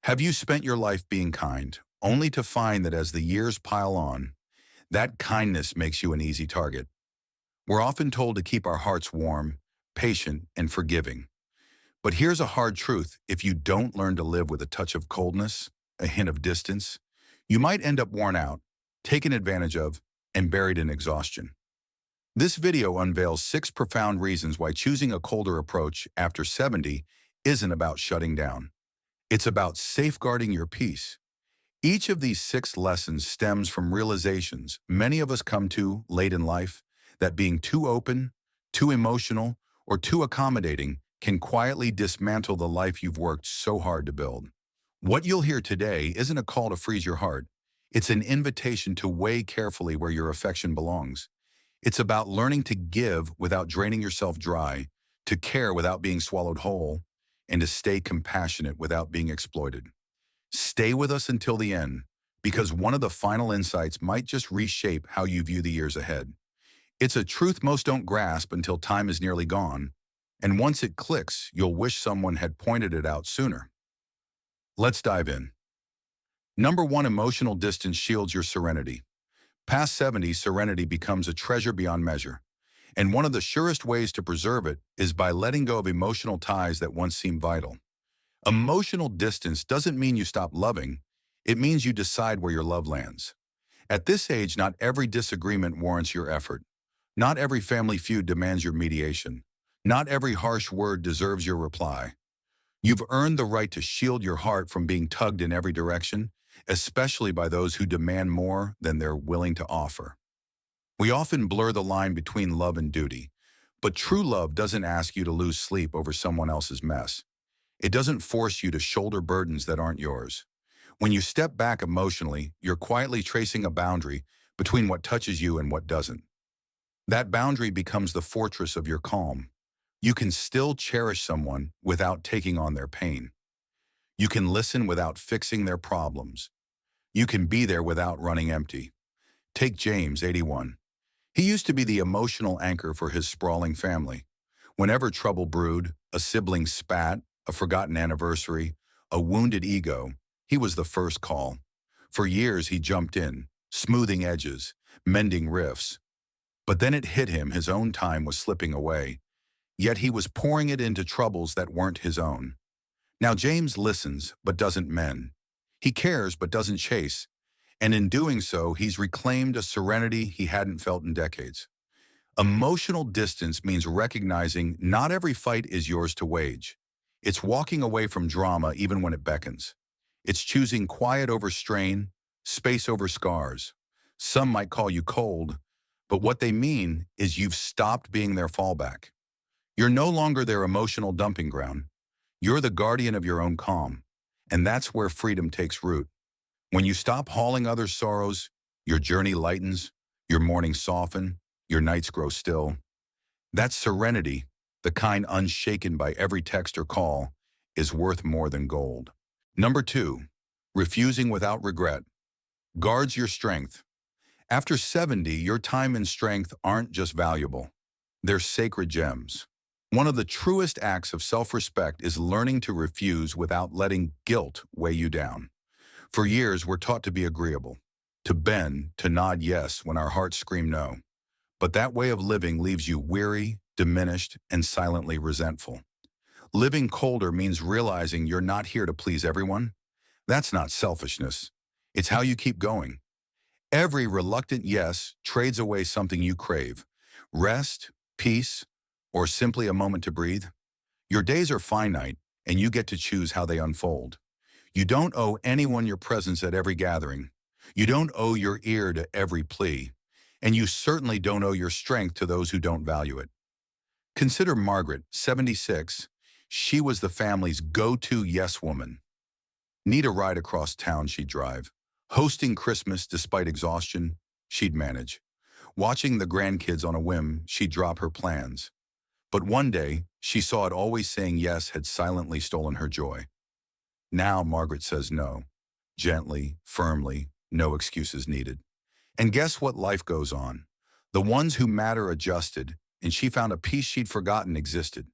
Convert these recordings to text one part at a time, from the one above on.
Have you spent your life being kind, only to find that as the years pile on, that kindness makes you an easy target? We're often told to keep our hearts warm, patient, and forgiving. But here's a hard truth. If you don't learn to live with a touch of coldness, a hint of distance, you might end up worn out, taken advantage of, and buried in exhaustion. This video unveils 6 profound reasons why choosing a colder approach after 70 isn't about shutting down. It's about safeguarding your peace. Each of these 6 lessons stems from realizations many of us come to late in life that being too open, too emotional, or too accommodating can quietly dismantle the life you've worked so hard to build. What you'll hear today isn't a call to freeze your heart. It's an invitation to weigh carefully where your affection belongs. It's about learning to give without draining yourself dry, to care without being swallowed whole, and to stay compassionate without being exploited. Stay with us until the end, because one of the final insights might just reshape how you view the years ahead. It's a truth most don't grasp until time is nearly gone, and once it clicks, you'll wish someone had pointed it out sooner. Let's dive in. Number 1, emotional distance shields your serenity. Past 70, serenity becomes a treasure beyond measure, and one of the surest ways to preserve it is by letting go of emotional ties that once seemed vital. Emotional distance doesn't mean you stop loving, it means you decide where your love lands. At this age, not every disagreement warrants your effort. Not every family feud demands your mediation. Not every harsh word deserves your reply. You've earned the right to shield your heart from being tugged in every direction, especially by those who demand more than they're willing to offer. We often blur the line between love and duty, but true love doesn't ask you to lose sleep over someone else's mess. It doesn't force you to shoulder burdens that aren't yours. When you step back emotionally, you're quietly tracing a boundary between what touches you and what doesn't. That boundary becomes the fortress of your calm. You can still cherish someone without taking on their pain. You can listen without fixing their problems. You can be there without running empty. Take James, 81. He used to be the emotional anchor for his sprawling family. Whenever trouble brewed, a sibling spat, a forgotten anniversary, a wounded ego, he was the first call. For years he jumped in, smoothing edges, mending rifts. But then it hit him his own time was slipping away, yet he was pouring it into troubles that weren't his own. Now James listens but doesn't mend. He cares but doesn't chase, and in doing so he's reclaimed a serenity he hadn't felt in decades. Emotional distance means recognizing not every fight is yours to wage. It's walking away from drama even when it beckons. It's choosing quiet over strain, space over scars. Some might call you cold, but what they mean is you've stopped being their fallback. You're no longer their emotional dumping ground. You're the guardian of your own calm, and that's where freedom takes root. When you stop hauling others' sorrows, your journey lightens, your mornings soften, your nights grow still. That serenity, the kind unshaken by every text or call, is worth more than gold. Number 2, refusing without regret. Guards your strength. After 70, your time and strength aren't just valuable. They're sacred gems. One of the truest acts of self-respect is learning to refuse without letting guilt weigh you down. For years, we're taught to be agreeable, to bend, to nod yes when our hearts scream no. But that way of living leaves you weary, diminished, and silently resentful. Living colder means realizing you're not here to please everyone. That's not selfishness. It's how you keep going. Every reluctant yes trades away something you crave: rest, peace, or simply a moment to breathe. Your days are finite, and you get to choose how they unfold. You don't owe anyone your presence at every gathering. You don't owe your ear to every plea. And you certainly don't owe your strength to those who don't value it. Consider Margaret, 76. She was the family's go-to yes woman. Need a ride across town, she'd drive. Hosting Christmas despite exhaustion, she'd manage. Watching the grandkids on a whim, she'd drop her plans. But one day, she saw it always saying yes had silently stolen her joy. Now Margaret says no. Gently, firmly, no excuses needed. And guess what? Life goes on. The ones who matter adjusted, and she found a peace she'd forgotten existed.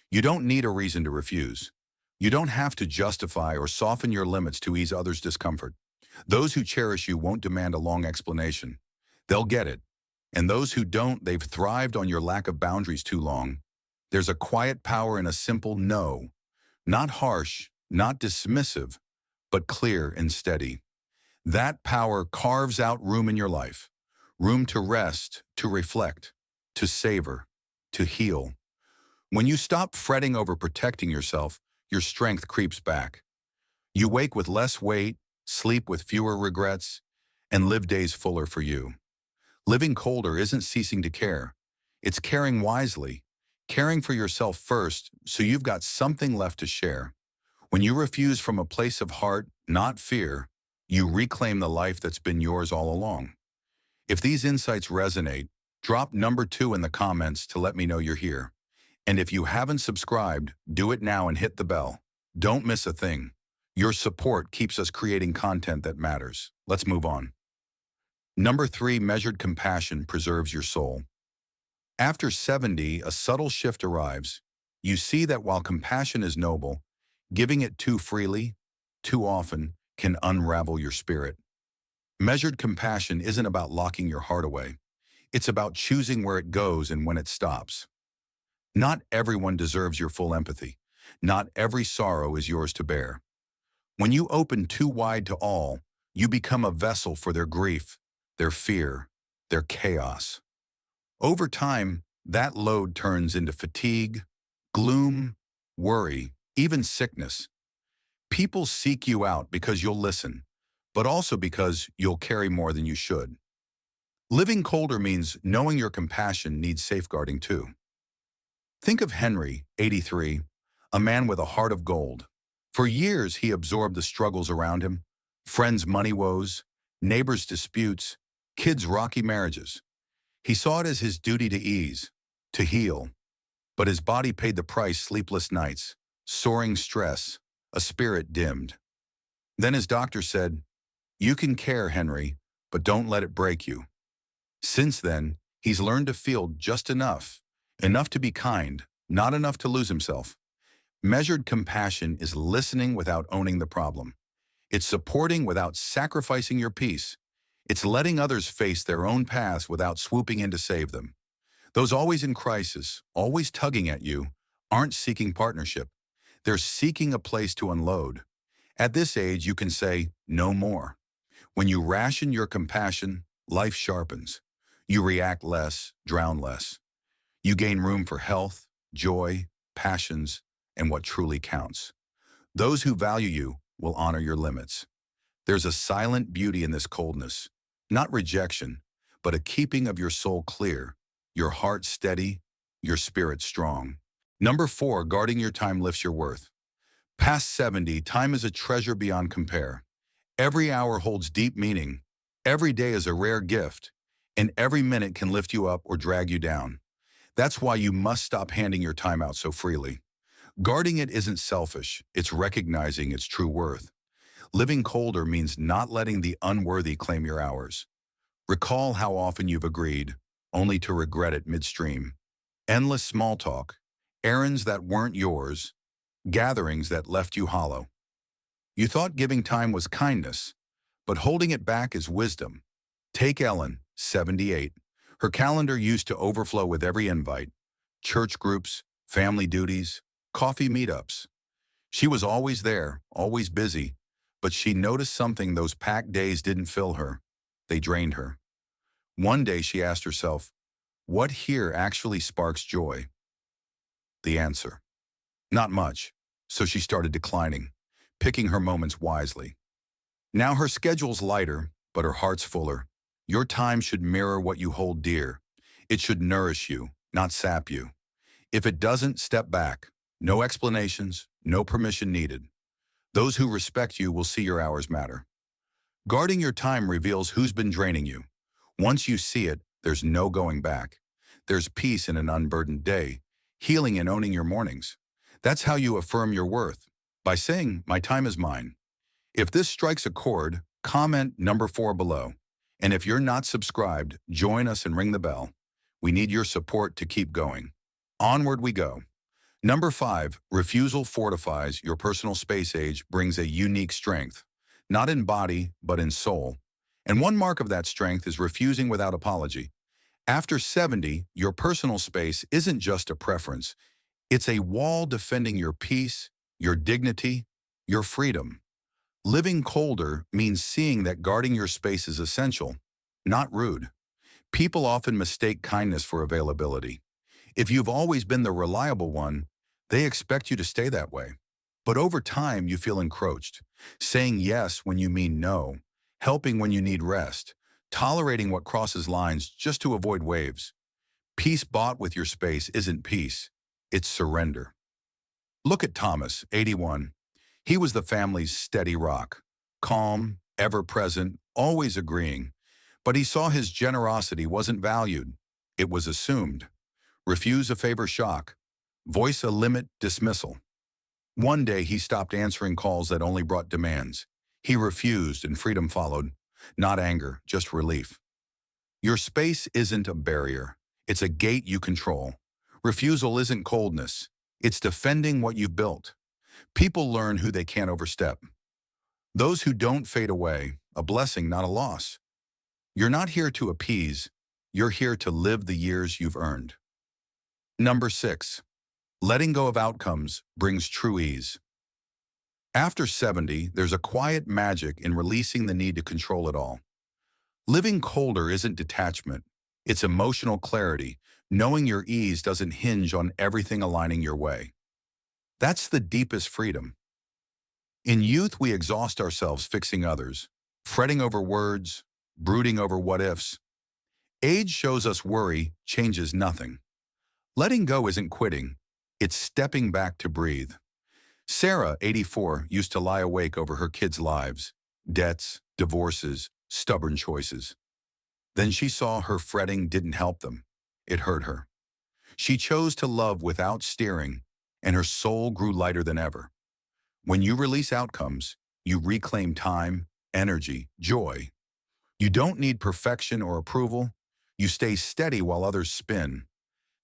You don't need a reason to refuse. You don't have to justify or soften your limits to ease others' discomfort. Those who cherish you won't demand a long explanation. They'll get it. And those who don't, they've thrived on your lack of boundaries too long. There's a quiet power in a simple no. Not harsh, not dismissive, but clear and steady. That power carves out room in your life. Room to rest, to reflect, to savor, to heal. When you stop fretting over protecting yourself, your strength creeps back. You wake with less weight, sleep with fewer regrets, and live days fuller for you. Living colder isn't ceasing to care. It's caring wisely, caring for yourself first so you've got something left to share. When you refuse from a place of heart, not fear, you reclaim the life that's been yours all along. If these insights resonate, drop number 2 in the comments to let me know you're here. And if you haven't subscribed, do it now and hit the bell. Don't miss a thing. Your support keeps us creating content that matters. Let's move on. Number 3, measured compassion preserves your soul. After 70, a subtle shift arrives. You see that while compassion is noble, giving it too freely, too often, can unravel your spirit. Measured compassion isn't about locking your heart away. It's about choosing where it goes and when it stops. Not everyone deserves your full empathy. Not every sorrow is yours to bear. When you open too wide to all, you become a vessel for their grief, their fear, their chaos. Over time, that load turns into fatigue, gloom, worry, even sickness. People seek you out because you'll listen, but also because you'll carry more than you should. Living colder means knowing your compassion needs safeguarding too. Think of Henry, 83, a man with a heart of gold. For years, he absorbed the struggles around him, friends' money woes, neighbors' disputes, kids' rocky marriages. He saw it as his duty to ease, to heal. But his body paid the price: sleepless nights, soaring stress, a spirit dimmed. Then his doctor said, "You can care, Henry, but don't let it break you." Since then, he's learned to feel just enough, enough to be kind, not enough to lose himself. Measured compassion is listening without owning the problem. It's supporting without sacrificing your peace. It's letting others face their own paths without swooping in to save them. Those always in crisis, always tugging at you, aren't seeking partnership. They're seeking a place to unload. At this age, you can say, no more. When you ration your compassion, life sharpens. You react less, drown less. You gain room for health, joy, passions, and what truly counts. Those who value you will honor your limits. There's a silent beauty in this coldness, not rejection, but a keeping of your soul clear, your heart steady, your spirit strong. Number 4, guarding your time lifts your worth. Past 70, time is a treasure beyond compare. Every hour holds deep meaning. Every day is a rare gift, and every minute can lift you up or drag you down. That's why you must stop handing your time out so freely. Guarding it isn't selfish, it's recognizing its true worth. Living colder means not letting the unworthy claim your hours. Recall how often you've agreed, only to regret it midstream. Endless small talk, errands that weren't yours, gatherings that left you hollow. You thought giving time was kindness, but holding it back is wisdom. Take Ellen, 78. Her calendar used to overflow with every invite: church groups, family duties, coffee meetups. She was always there, always busy, but she noticed something: those packed days didn't fill her. They drained her. One day she asked herself, what here actually sparks joy? The answer: not much. So she started declining, picking her moments wisely. Now her schedule's lighter, but her heart's fuller. Your time should mirror what you hold dear. It should nourish you, not sap you. If it doesn't, step back. No explanations, no permission needed. Those who respect you will see your hours matter. Guarding your time reveals who's been draining you. Once you see it, there's no going back. There's peace in an unburdened day, healing in owning your mornings. That's how you affirm your worth, by saying, my time is mine. If this strikes a chord, comment number 4 below. And if you're not subscribed, join us and ring the bell. We need your support to keep going. Onward we go. Number 5, refusal fortifies your personal space age brings a unique strength, not in body, but in soul. And one mark of that strength is refusing without apology. After 70, your personal space isn't just a preference. It's a wall defending your peace, your dignity, your freedom. Living colder means seeing that guarding your space is essential, not rude. People often mistake kindness for availability. If you've always been the reliable one, they expect you to stay that way. But over time, you feel encroached, saying yes when you mean no, helping when you need rest, tolerating what crosses lines just to avoid waves. Peace bought with your space isn't peace, it's surrender. Look at Thomas, 81. He was the family's steady rock, calm, ever present, always agreeing. But he saw his generosity wasn't valued. It was assumed. Refuse a favor shock. Voice a limit dismissal. One day he stopped answering calls that only brought demands. He refused and freedom followed. Not anger, just relief. Your space isn't a barrier. It's a gate you control. Refusal isn't coldness. It's defending what you've built. People learn who they can't overstep. Those who don't fade away, a blessing, not a loss. You're not here to appease. You're here to live the years you've earned. Number 6. Letting go of outcomes brings true ease. After 70, there's a quiet magic in releasing the need to control it all. Living colder isn't detachment. It's emotional clarity, knowing your ease doesn't hinge on everything aligning your way. That's the deepest freedom. In youth, we exhaust ourselves fixing others, fretting over words, brooding over what-ifs. Age shows us worry changes nothing. Letting go isn't quitting. It's stepping back to breathe. Sarah, 84, used to lie awake over her kids' lives, debts, divorces, stubborn choices. Then she saw her fretting didn't help them. It hurt her. She chose to love without steering, and her soul grew lighter than ever. When you release outcomes, you reclaim time, energy, joy. You don't need perfection or approval. You stay steady while others spin.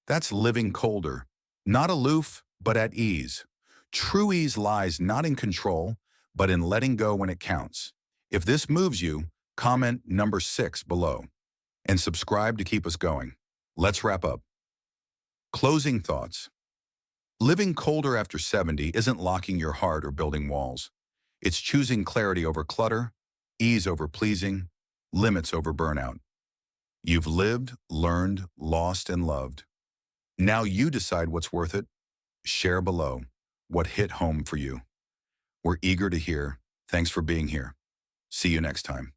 That's living colder, not aloof, but at ease. True ease lies not in control, but in letting go when it counts. If this moves you, comment number 6 below and subscribe to keep us going. Let's wrap up. Closing thoughts. Living colder after 70 isn't locking your heart or building walls. It's choosing clarity over clutter, ease over pleasing, limits over burnout. You've lived, learned, lost, and loved. Now you decide what's worth it. Share below what hit home for you. We're eager to hear. Thanks for being here. See you next time.